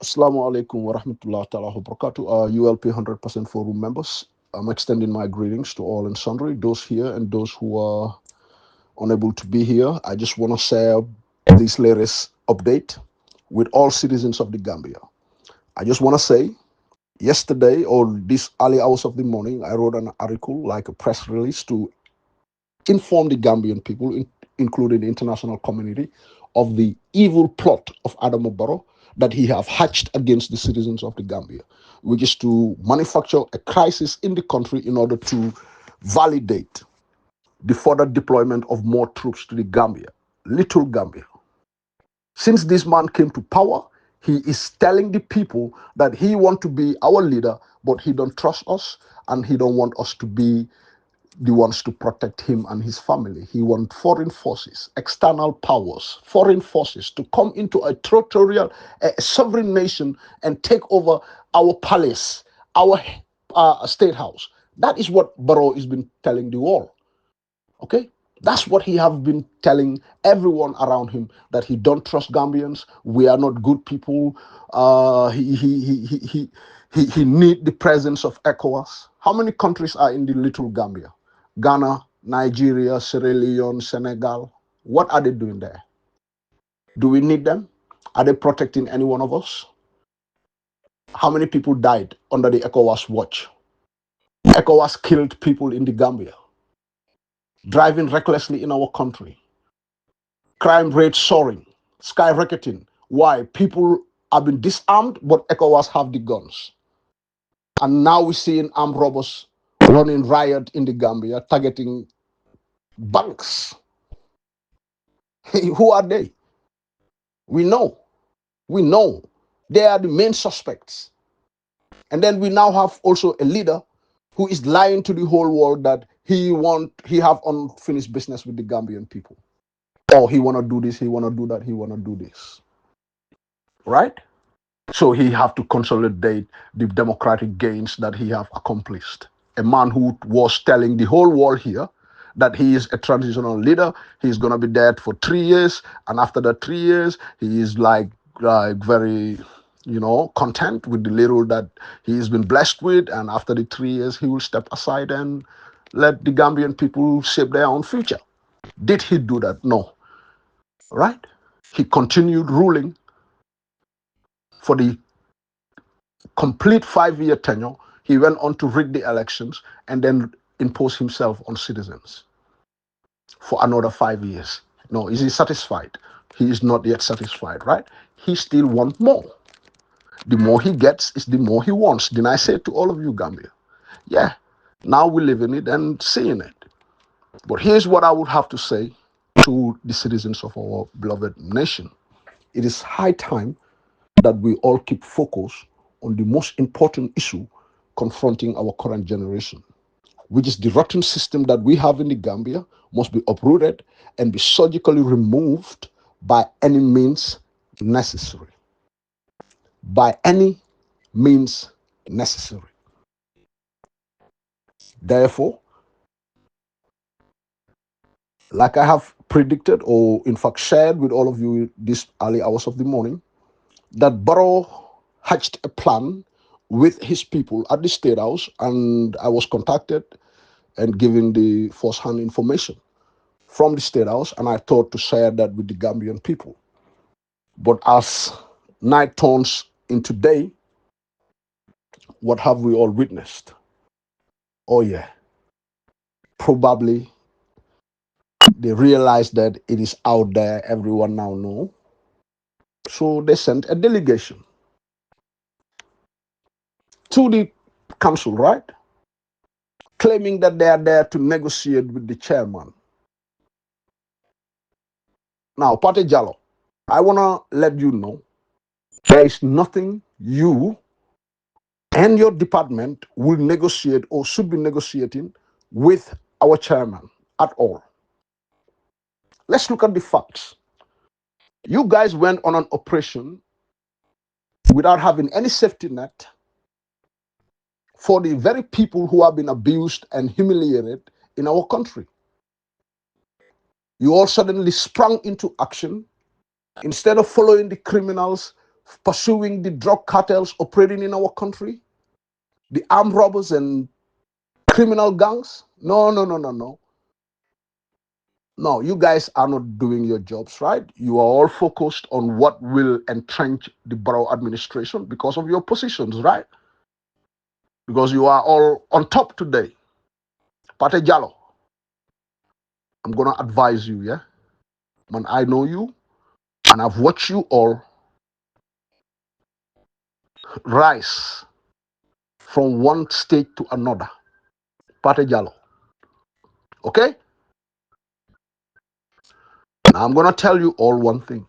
Assalamu alaikum wa rahmatullahi ta'ala wa barakatuh. ULP 100% forum members. I'm extending my greetings to all and sundry, those here and those who are unable to be here. I just want to share this latest update with all citizens of the Gambia. I just want to say, yesterday or this early hours of the morning, I wrote an article, like a press release, to inform the Gambian people, including the international community, of the evil plot of Adama Barrow that he have hatched against the citizens of the Gambia, which is to manufacture a crisis in the country in order to validate the further deployment of more troops to the Gambia, little Gambia. Since this man came to power, he is telling the people that he want to be our leader, but he don't trust us and he don't want us to be the ones to protect him and his family. He wants foreign forces, external powers, foreign forces to come into a territorial, a sovereign nation and take over our palace, our state house. That is what Barrow has been telling the world. Okay? That's what he have been telling everyone around him, that he don't trust Gambians. We are not good people. He need the presence of ECOWAS. How many countries are in the little Gambia? Ghana, Nigeria, Sierra Leone, Senegal. What are they doing there? Do we need them? Are they protecting any one of us? How many people died under the ECOWAS watch? ECOWAS killed people in the Gambia, driving recklessly in our country, crime rate soaring, skyrocketing. Why? People have been disarmed, but ECOWAS have the guns. And now we're seeing armed robbers running riot in the Gambia, targeting banks. Who are they? We know. We know. They are the main suspects. And then we now have also a leader who is lying to the whole world that he have unfinished business with the Gambian people. Oh, he want to do this, he want to do that, he want to do this. Right? So he have to consolidate the democratic gains that he have accomplished. A man who was telling the whole world here that he is a transitional leader, he's going to be there for 3 years, and after the 3 years, he is like very, content with the little that he's been blessed with, and after the 3 years, he will step aside and let the Gambian people shape their own future. Did he do that? No. Right? He continued ruling for the complete 5-year tenure. He went on to rig the elections and then impose himself on citizens for another 5 years. No, is he satisfied? He is not yet satisfied, right? He still wants more. The more he gets is the more he wants. Didn't I say to all of you, Gambia? Yeah, now we live in it and seeing it. But here's what I would have to say to the citizens of our beloved nation. It is high time that we all keep focus on the most important issue confronting our current generation, which is the rotten system that we have in the Gambia must be uprooted and be surgically removed by any means necessary. By any means necessary. Therefore, like I have predicted, or in fact shared with all of you this early hours of the morning, that Barrow hatched a plan with his people at the State House, and I was contacted and given the first-hand information from the State House, and I thought to share that with the Gambian people. But as night turns into day, what have we all witnessed? Oh yeah, probably they realized that it is out there, everyone now know. So they sent a delegation to the council, right? Claiming that they are there to negotiate with the chairman. Now, Pate Jallo, I want to let you know there is nothing you and your department will negotiate or should be negotiating with our chairman at all. Let's look at the facts. You guys went on an operation without having any safety net for the very people who have been abused and humiliated in our country. You all suddenly sprung into action. Instead of following the criminals pursuing the drug cartels operating in our country, the armed robbers and criminal gangs. No, no, no, no, no. No, you guys are not doing your jobs right. You are all focused on what will entrench the Barrow administration because of your positions, right? Because you are all on top today. Pate Jallo, I'm going to advise you, yeah? Man, I know you, and I've watched you all rise from one state to another. Pate Jallo, okay? Now, I'm going to tell you all one thing.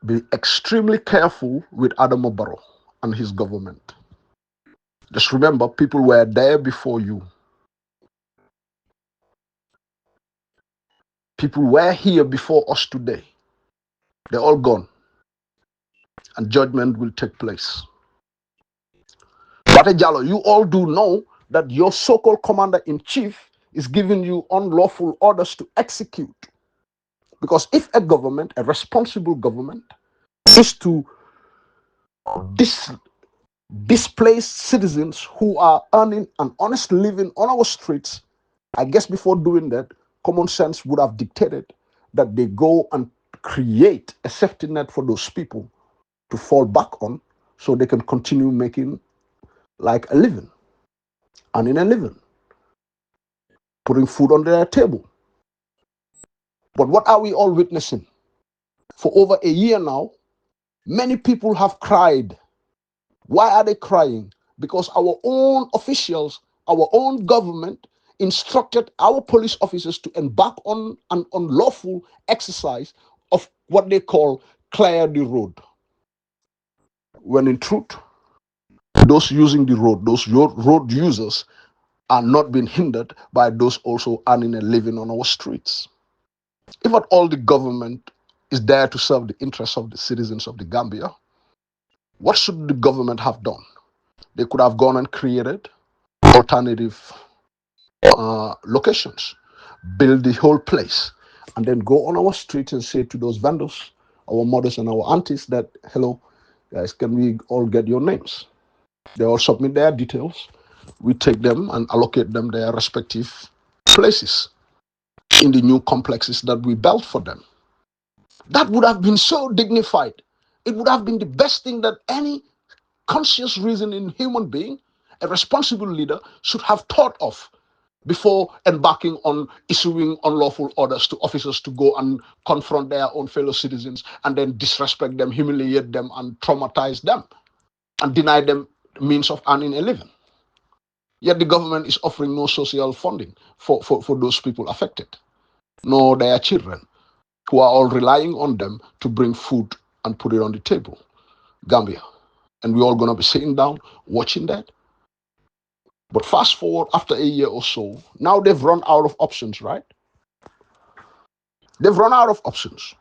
Be extremely careful with Adama Barrow and his government. Just remember, people were there before you. People were here before us today. They're all gone. And judgment will take place. Bate Jallo, you all do know that your so-called commander-in-chief is giving you unlawful orders to execute. Because if a government, a responsible government, is to displace citizens who are earning an honest living on our streets, I guess before doing that, common sense would have dictated that they go and create a safety net for those people to fall back on so they can continue making like a living and in a living, putting food on their table. But what are we all witnessing? For over a year now, many people have cried. Why are they crying? Because our own officials, our own government instructed our police officers to embark on an unlawful exercise of what they call clear the road. When in truth, those using the road, those road users, are not being hindered by those also earning a living on our streets. If at all the government is there to serve the interests of the citizens of the Gambia, what should the government have done? They could have gone and created alternative locations, build the whole place, and then go on our streets and say to those vendors, our mothers and our aunties, that, hello, guys, can we all get your names? They all submit their details. We take them and allocate them their respective places in the new complexes that we built for them. That would have been so dignified. It would have been the best thing that any conscious reasoning human being, a responsible leader, should have thought of before embarking on issuing unlawful orders to officers to go and confront their own fellow citizens and then disrespect them, humiliate them, and traumatize them and deny them means of earning a living. Yet the government is offering no social funding for those people affected, nor their children, who are all relying on them to bring food and put it on the table. Gambia. And we're all going to be sitting down watching that. But fast forward after a year or so, now they've run out of options, right? They've run out of options.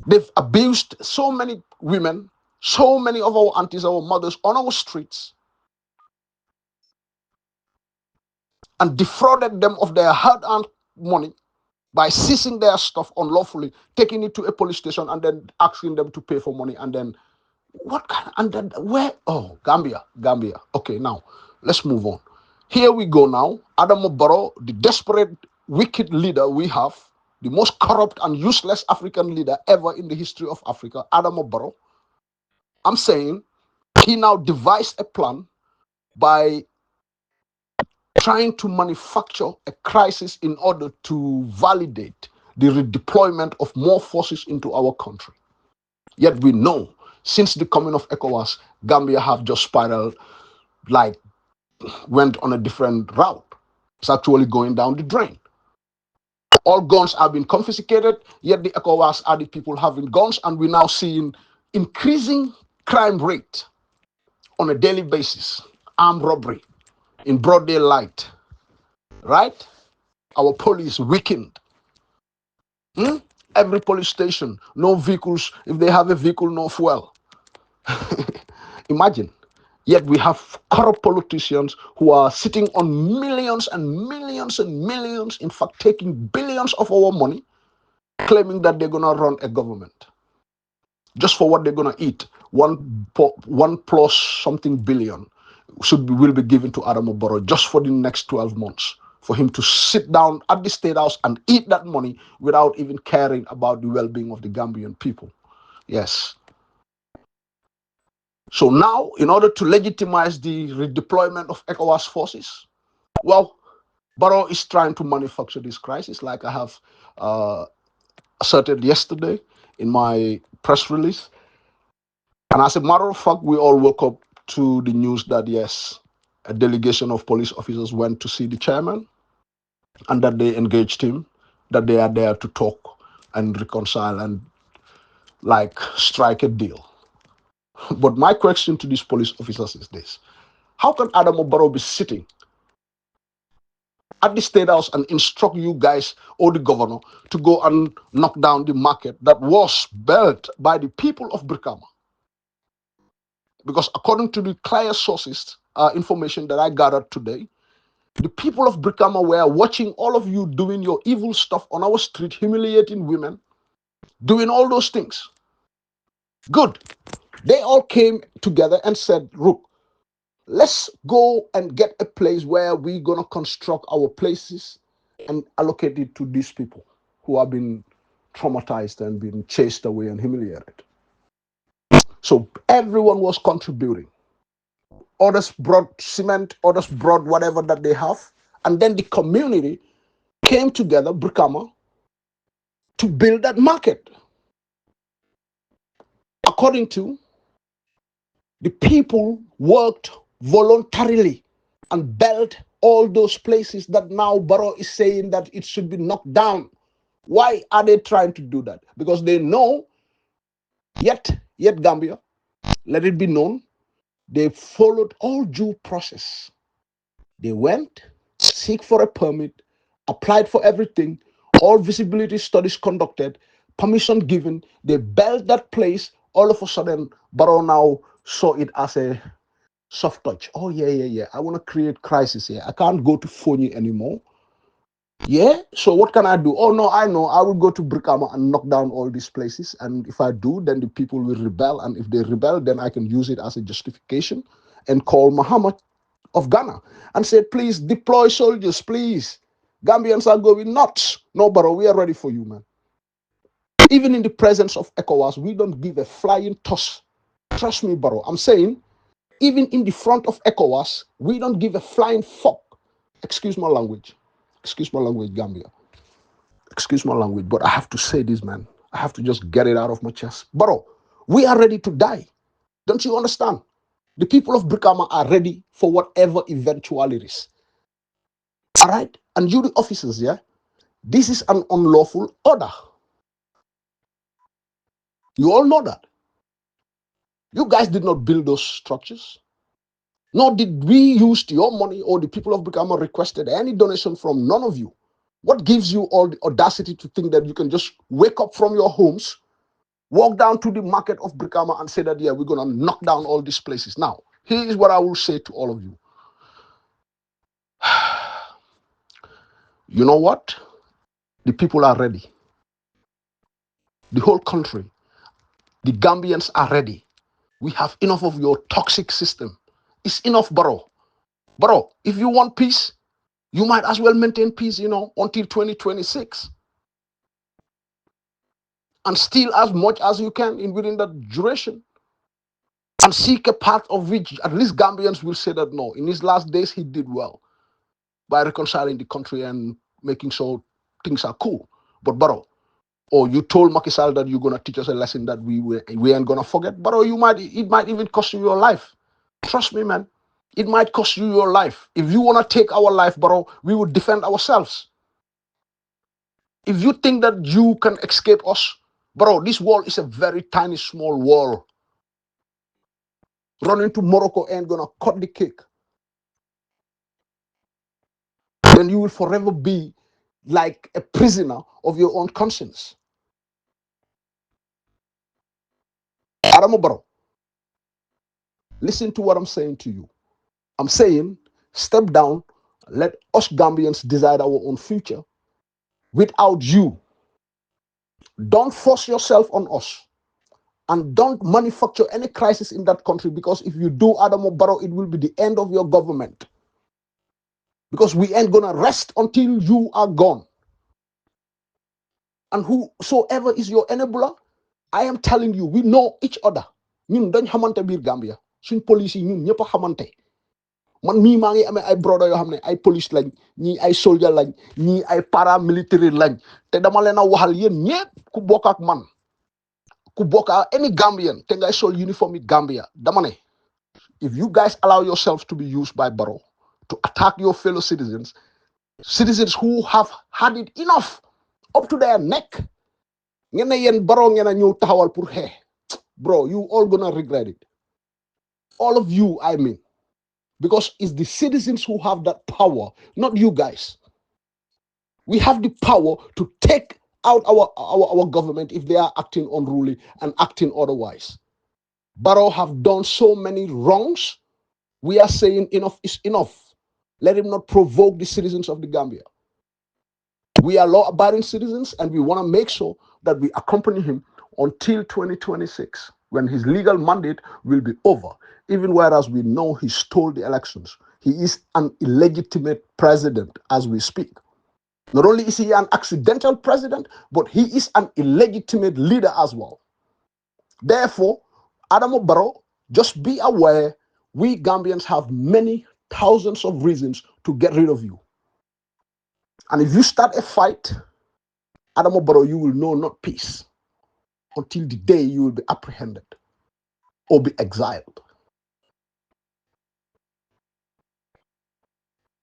They've abused so many women, so many of our aunties, our mothers on our streets, and defrauded them of their hard-earned money by seizing their stuff unlawfully, taking it to a police station, and then asking them to pay for money. And then, what kind of, and then where? Oh, Gambia. Okay, now let's move on. Here we go now. Adama Barrow, the desperate, wicked leader we have, the most corrupt and useless African leader ever in the history of Africa, Adama Barrow. I'm saying he now devised a plan by trying to manufacture a crisis in order to validate the redeployment of more forces into our country. Yet we know, since the coming of ECOWAS, Gambia have just spiraled, like went on a different route. It's actually going down the drain. All guns have been confiscated, yet the ECOWAS are the people having guns, and we're now seeing increasing crime rate on a daily basis, armed robbery in broad daylight, right? Our police weakened. Every police station, no vehicles. If they have a vehicle, no fuel. Imagine. Yet we have corrupt politicians who are sitting on millions and millions and millions, in fact, taking billions of our money, claiming that they're going to run a government. just for what they're gonna eat. One plus something billion will be given to Adamo Barrow just for the next 12 months for him to sit down at the State House and eat that money without even caring about the well-being of the Gambian people. Yes. So now, in order to legitimize the redeployment of ECOWAS forces, well, Barrow is trying to manufacture this crisis, like I have uh, asserted yesterday in my press release. And as a matter of fact, we all woke up to the news that, yes, a delegation of police officers went to see the chairman and that they engaged him, that they are there to talk and reconcile and like strike a deal. But my question to these police officers is this: how can Adamo Barrow be sitting at the State House and instruct you guys or the governor to go and knock down the market that was built by the people of Brikama? Because according to the clear sources, information that I gathered today, the people of Brikama were watching all of you doing your evil stuff on our street, humiliating women, doing all those things. Good. They all came together and said, look, let's go and get a place where we're going to construct our places and allocate it to these people who have been traumatized and been chased away and humiliated. So everyone was contributing. Others brought cement, others brought whatever that they have. And then the community came together, Brikama, to build that market. According to the people worked voluntarily and built all those places that now Barrow is saying that it should be knocked down. Why are they trying to do that? Because they know, yet Gambia, let it be known, they followed all due process. They went, seek for a permit, applied for everything, all visibility studies conducted, permission given. They built that place. All of a sudden, Barrow now saw it as a soft touch. Oh, yeah. I want to create crisis here. I can't go to Fonyi anymore. Yeah, so what can I do? Oh, no, I know. I will go to Brikama and knock down all these places. And if I do, then the people will rebel. And if they rebel, then I can use it as a justification and call Muhammad of Ghana and say, please deploy soldiers, please. Gambians are going nuts. No, Barrow, we are ready for you, man. Even in the presence of ECOWAS, we don't give a flying toss. Trust me, Barrow. I'm saying, even in the front of ECOWAS, we don't give a flying fuck. Excuse my language. Excuse my language, Gambia. Excuse my language, but I have to say this, man. I have to just get it out of my chest. Barrow, we are ready to die. Don't you understand? The people of Brikama are ready for whatever eventualities. All right? And you, the officers, yeah? This is an unlawful order. You all know that. You guys did not build those structures. Nor did we use your money or the people of Brikama requested any donation from none of you. What gives you all the audacity to think that you can just wake up from your homes, walk down to the market of Brikama and say that, yeah, we're going to knock down all these places? Now, here is what I will say to all of you. You know what? The people are ready. The whole country, the Gambians are ready. We have enough of your toxic system. It's enough, Barrow. Barrow, if you want peace, you might as well maintain peace, until 2026. And steal as much as you can within that duration. And seek a path of which at least Gambians will say that no, in his last days, he did well by reconciling the country and making sure things are cool. But Barrow, or you told Macky Sall that you're gonna teach us a lesson that we ain't gonna forget. But it might even cost you your life. Trust me, man. It might cost you your life. If you wanna take our life, bro, we will defend ourselves. If you think that you can escape us, bro, this world is a very tiny, small world. Running to Morocco ain't gonna cut the cake. Then you will forever be like a prisoner of your own conscience. Adamo Barrow, listen to what I'm saying to you. I'm saying, step down, let us Gambians decide our own future without you. Don't force yourself on us. and don't manufacture any crisis in that country, because if you do, Adamo Barrow, it will be the end of your government. Because we ain't gonna rest until you are gone. And whosoever is your enabler, I am telling you, we know each other. Ñun dañ xamante biir Gambia suñ police yi ñun ñëpp a xamante man mii maa ngi amee ay brother yoo xam ne ay police lañ ñii ay soldier lañ ñii ay paramilitary lañ te dama leen a waxal yéen ñëpp ku bokk ak man ku bokk ak any Gambian te ngay sol uniform yi Gambia dama ne if you guys allow yourselves to be used by Barrow to attack your fellow citizens who have had it enough up to their neck ngeen ne yéen Barrow ngeen a ñëw taxawal pour xeex bro, you all gonna regret it. All of you, I mean. Because it's the citizens who have that power, not you guys. We have the power to take out our government if they are acting unruly and acting otherwise. Barrow have done so many wrongs. We are saying enough is enough. Let him not provoke the citizens of the Gambia. We are law-abiding citizens, and we want to make sure that we accompany him until 2026, when his legal mandate will be over, even whereas we know he stole the elections. He is an illegitimate president as we speak. Not only is he an accidental president, but he is an illegitimate leader as well. Therefore, Adamo Barrow, just be aware, we Gambians have many thousands of reasons to get rid of you. And if you start a fight, Adamo Barrow, you will know not peace until the day you will be apprehended or be exiled.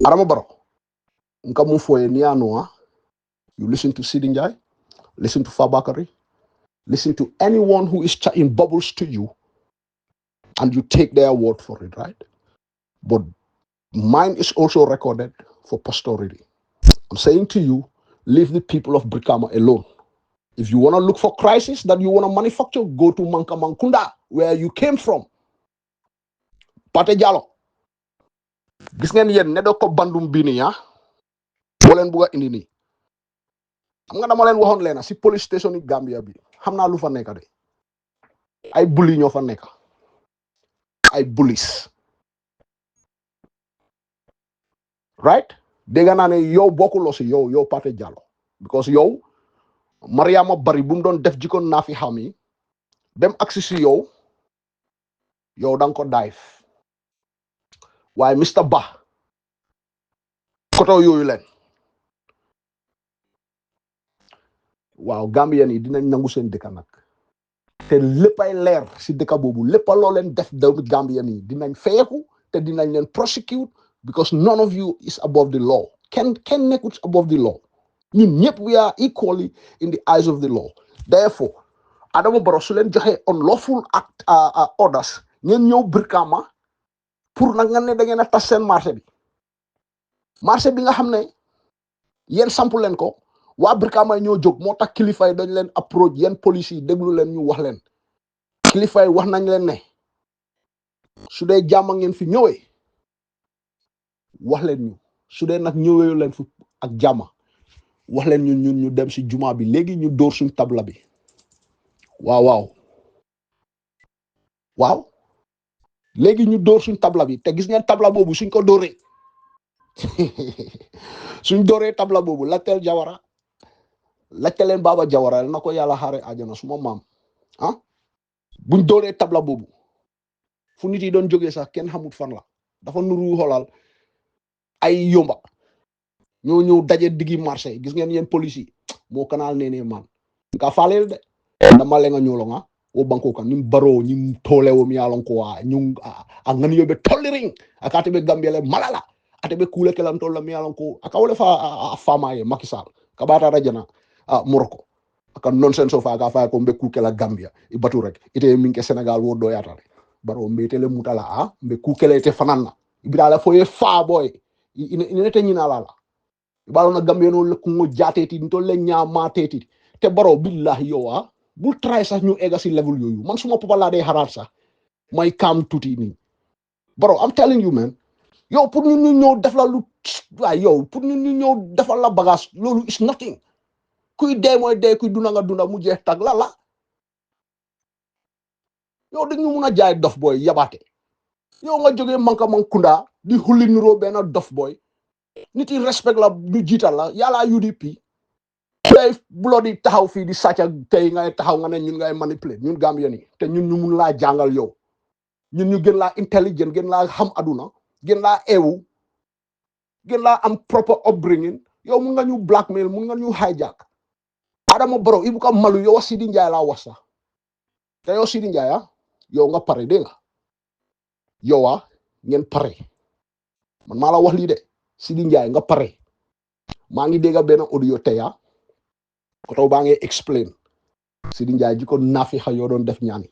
Adamo Barrow, you listen to Sidinjai, listen to Fabakari, listen to anyone who is chatting bubbles to you, and you take their word for it, right? But mine is also recorded for posterity. I'm saying to you, leave the people of Brikama alone. If you want to look for crisis that you want to manufacture, go to Mankamankunda, where you came from. Pate Jallow. Gis ngeen yéen ne do ko bandum bii nii ah moo leen bugg a indi nii xam nga dama leen waxoon leena si police station yi Gambia bi xam naa lu fa nekk de ay bully ñoo fa nekk ay bullies right dégg naa ne yow bokkuloo si yow Pate Jallow because yow Mariama Bari bu mu doon def jikkoon naa fi xam yi dem agsi si yow danga ko dive waaye Mr Bah koto yooyu leen waaw Gambien yi dinañ nangu seen dëkk nag te léppay leer si dëkk boobu lépp loo leen def doomu Gambien yi dinañ feyeku te dinañ leen prosecute because none of you is above the law kenn nekkul above the law ñun ñëpp we are equally in the eyes of the law. Therefore Adamo Barrow su leen joxe unlawful act orders ngeen ñëw Brikama pour nag nga ne da ngeen a tas seen marché bi nga xam ne yéen sampu leen ko waa Brikama ñoo jóg moo tax kilifa yi dañ leen approach yéen police yi déglu leen ñu wax leen kilifa yi wax nañ leen ne su dee jàmm ngeen fi ñëwee wax leen ñu su dee nag ñëwee leen fi ak jàmm wax leen ñun ñu dem si juma bi léegi ñu dóor suñ tabla bi waaw léegi ñu dóor suñ tabla bi te gis ngeen tabla boobu suñ ko dóoree suñ dóoree tabla boobu laajteel Jawara laajte leen Baba Jawara na ko yàlla xaare àjjana suma maam buñ dóoree tabla boobu fu nit yi doon jógee sax kenn xamut fan la dafa nuru xoolal ay yomba ñoo ñëw daje diggi marché gis ngeen yéen police yi moo kanal nene man ka falel de dama le nga ñolo nga o banko kan nim Barrow nim tole wo mi yalon ko wa ñu a ngani yobe tollering akate be Gambia malala ate be kule kelam tolla mi yalon ko akawle fa fama ye Macky Sall ka bata rajana Morocco aka nonsense of aga fa ko be kukela Gambia i batu rek ite minke Senegal wo do yatale Barrow mbetele mutala be kukele te fanana ibira la foye fa boy ine te nyina lala ibalo na Gambia no le ko jateti ntolle nyama teti te Barrow billahi yo bul try sax ñu egga si level yooyu man suma papa laa day xaraat sax may kaam tuuti nii Barrow I'm telling you man yow pour ñu ñëw def la lu waay yow pour ñu ñëw defal la bagage loolu is nothing kuy dee mooy dee kuy dunda nga dunda mu jeex tag la yow dañu mun a jaay dof boy yabaate yow nga jógee manka mankunda di xulli niroo benn dof boy nit yi respect la ñu jiital la yàlla UDP ngay bloody taxaw fii di sàcca tey ngay taxaw nga ne ñun ngay manipuler ñun Gambien yi te ñun ñu mun laa jàngal yow ñun ñu gën laa intelligent gën laa xam aduna gën laa eewu gën laa am proper upbringing yow mun nga ñu blackmail mun nga ñu hijack Adama Barrow ibu ka malu yow Sidi Njie laa wax sax te yow Sidi Njie yow nga pare dégg nga yow ngeen pare man maa la wax lii de Sidi Njie nga pare maa ngi dégg benn audio tey koto baa ngi explain Sidi Njie jiko naafi xa yoo doon def ñaani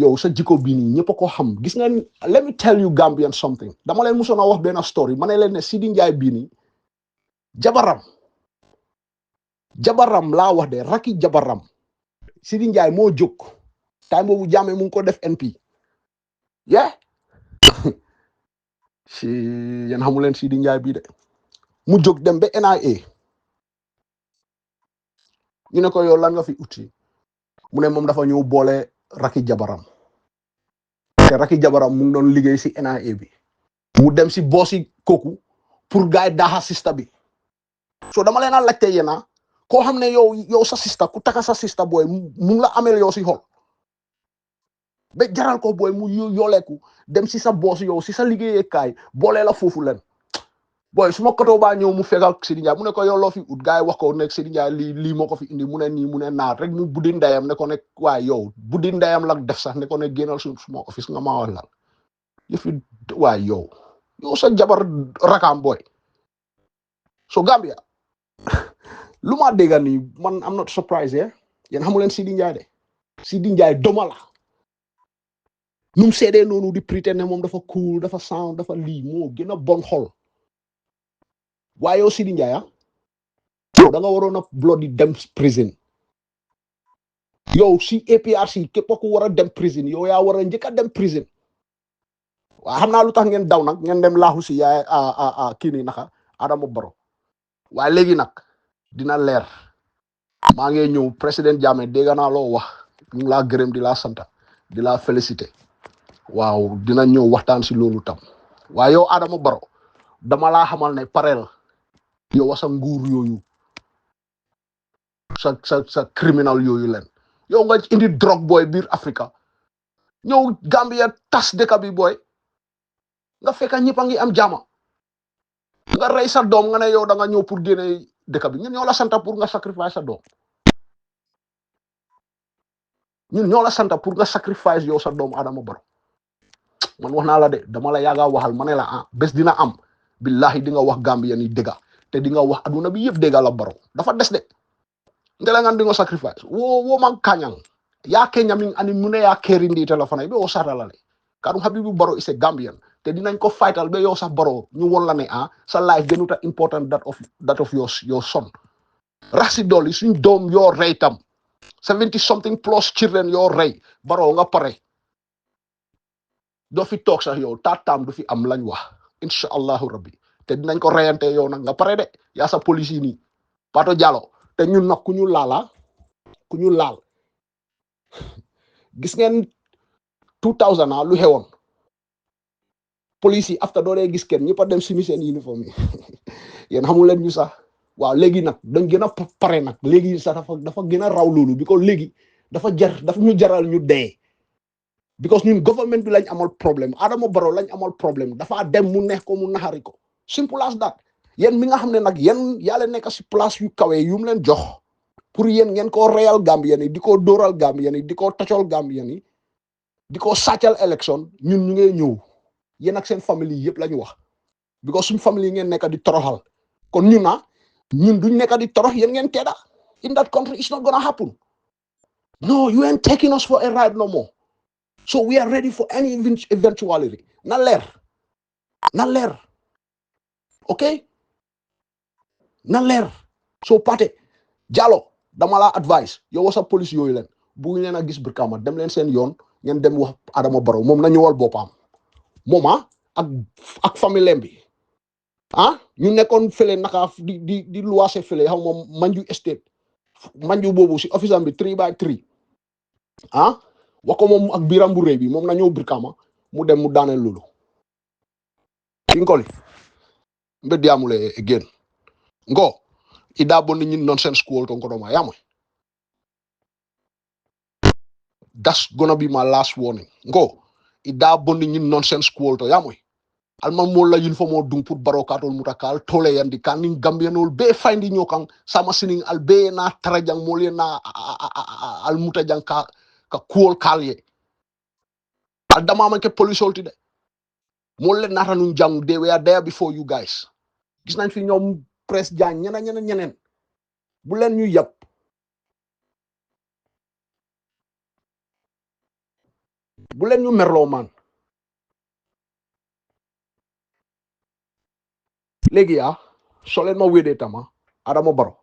yow sa jiko bii nii ñëpp a ko xam gis nga let me tell you Gambian something dama leen musoon a wax benn story ma ne leen ne Sidi Njie bii nii jabaram laa wax de raki jabaram Sidi Njie moo jóg time boobu Jammeh mu ngi ko def NP si yéen xamu leen Sidi Njie bii de mu jóg dem ba NIA ñu ne ko yow lan nga fi uti mu ne moom dafa ñëw boole raki jabaram te raki jabaram mu ngi doon liggéey si NIA bi mu dem si boosi kooku pour gaay daaxa sista bi so dama leen a laajte yéena koo xam ne yow sa sista ku taka sa sista booy mu ngi la amel yow si xol ba jaral ko booy mu yoleeku dem si sa boos yow si sa liggéeyee kaay boole la foofu leen booy su ma koto baa ñëw mu fekk ak Sidi Njie mu ne ko yow loo fi ut gaay wax ko nekk Sidi Njie lii moo ko fi indi mu ne nii mu ne naat rek mu buddi ndeyam ne ko ne waaye yow buddi ndeyam la def sax ne ko ne génnal suma office nga maa wax lan yëfi waaye yow sa jabar rakaam booy so Gambia lu ma dégg nii man am not surprised yéen xamu leen Sidi Njie de Sidi Njie doma la num seedee noonu di pretend ne moom dafa cool dafa sound dafa lii moo gën a bon xol waaye yow Sidi Njie yow da nga waroon a bloody dem prison yow si APRC képp ku war a dem prison yow yaa war a njëkk a dem prison waaw xam naa lu tax ngeen daw nag ngeen dem laaxu si yaay kii nii naka Adama Barrow waaye léegi nag dina leer maa ngi ñëw président Jammeh dégg naa loo wax ñu ngi laa gërëm di laa sant di laa félicité waaw dina ñëw waxtaan si loolu tam waaye yow Adama Barrow dama laa xamal ne pareel yow sa nguur yooyu sa criminal yooyu leen yow nga indi drogue booy biir Afrika ñëw Gambia tas dëkk bi booy nga fekk ñëpp a ngi am jàmm nga rey sa doom nga ne yow da nga ñëw pour génne dëkk bi ñun ñoo la santa pour nga sacrifice sa doom ñun ñoo la santa pour nga sacrifice yow sa doom Adama Barrow man wax naa la de dama la yaaga waxal ma ne la bés dina am billahi di nga wax Gambien yi dëgga te di nga wax aduna bi yëpp dëgga la Barrow dafa des de ndela ngan di nga sacrifice wo man kanyang ya Kenya min ani mune ya kerindi telefone be o satalale kadu Habibu Barrow is a Gambian te dinañ ko fightal be yow sax Barrow ñu won la ne sa life gënuta important that of your son raxi doli suñ doom yoo rey tam 70 something plus children yoo rey Barrow nga pare do fi toog sax yow tatam du fi am lañ wax insha allahu rabbi te dinañ ko reyante yow nag nga pare de yaa sa police yi nii Pato Jallow te ñun nag ku ñu laal gis ngeen 2000 lu xewoon police yi after doo dee gis kenn ñëpp a dem simi seen uniforme yi yéen xamul leen ñu sax waaw léegi nag dañ gën a pare nag léegi sax dafa gën a raw loolu bi ko léegi dafa ñu jaral ñu dee because ñun government bi lañ amal problème Adama Barrow lañ amal problème dafa dem mu neex ko mu naxari ko simple as that yéen mi nga xam ne nag yéen yaa leen nekk si place yu kawe yu mu leen jox pour yéen ngeen koo reyal Gambien yi di ko dóoral Gambien yi di ko tocol Gambien yi di ko sàccal élection ñun ñu ngay ñëw yéen ak seen famille yëpp la ñu wax because suñ famille yi ngeen nekk di toroxal kon ñun duñ nekk di torox yéen ngeen teeda in that country it's not gonna happen no you ain't taking us for a ride no more so we are ready for any eventuality na leer ok na leer so Pate Jallow dama la advice yow sa police yooyu leen bu ñu leen a gis Brikama dem leen seen yoon ngeen dem wax Adama Barrow moom na ñëwal boppam moom ak famille bi ñu nekkoon fële naka di luwaase fële xam moom Manju estate Manju boobu si office am bi 3 by 3 wako moom ak biram bu rëy bi moom na ñëw Brikama mu dem mu daaneel loolu kinkoli mbe diamule again ngo ida bonni ñin nonsense school to ngodoma yamwe that's gonna be my last warning ngo ida bonni ñin nonsense school to yamwe alman mo la uniform o dum pour barokatol mutakal tole yandi kan ni gambianol be findi nyokan sama sining al be na tarajang mo le na al mutajang ka kuol kalye al dama man ke police olti de mo le nata nun jang they were there before you guys gis nañ fi ñom press jang ñeneen bu len ñu yap bu len ñu merlo man legi ya so len ma wédé tama adama baro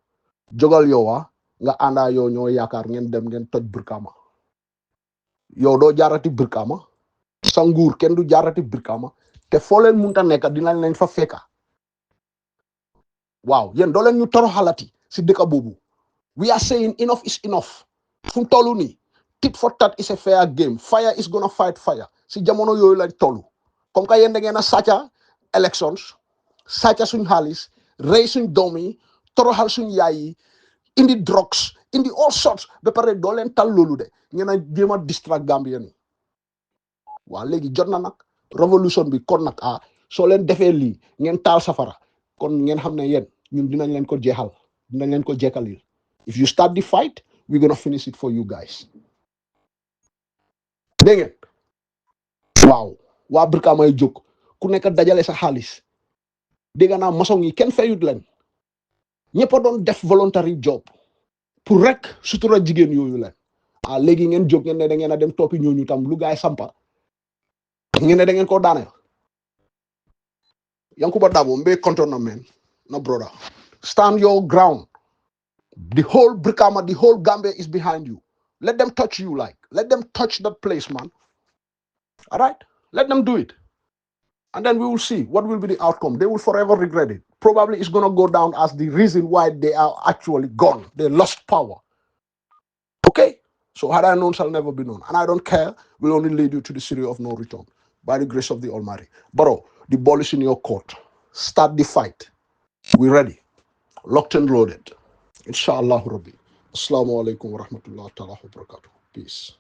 jogal yowa nga anda yo ñoo yaakar ngeen dem ngeen toj Brikama yow do jaarati Brikama sa nguur kenn du jaarati Brikama te foo leen munta nekk dinañ leen fa fekka waaw yéen doo leen ñu toroxalati si dëkk boobu we are saying enough is enough fu mu toll nii tit for tat is a fair game fire is gonna fight fire si jamono yooyu lañ toll comme que yéen da ngeen a sàcca elections sàcca suñ xaalis rey suñ doom yi toroxal suñ yaay yi indi drugs indi all sorts ba pare doo leen tal loolu de ngeen a jéem a distract Gambien yi waaw léegi jot na nag révolution bi kon nag soo leen defee lii ngeen taal safara kon ngeen xam ne yéen ñun dinañ leen ko jeexal dinañ leen ko jekkalil if you start the fight we're gonna finish it for you guys dégg ngeen waaw waa Brikama ay jóg ku nekk dajale sa xaalis dégg naa maçon yi kenn fayut leen ñëpp a doon def voluntary job pour rek sutura jigéen yooyu leen léegi ngeen jóg ngeen ne da ngeen a dem toppi ñooñu tam lu gaay sampa ngeen ne da ngeen koo daaneel Yankuba Dabo mbe contour na man no brother stand your ground the whole Brikama the whole Gambia is behind you let them touch you let them touch that place man all right let them do it and then we will see what will be the outcome they will forever regret it probably it's going to go down as the reason why they are actually gone they lost power okay so had I known shall never be known and I don't care will only lead you to the city of no return by the grace of the Almighty Barrow the ball is in your court start the fight we ready locked and loaded inshallah rabbi assalamu alaikum wa rahmatullahi wa barakatuh peace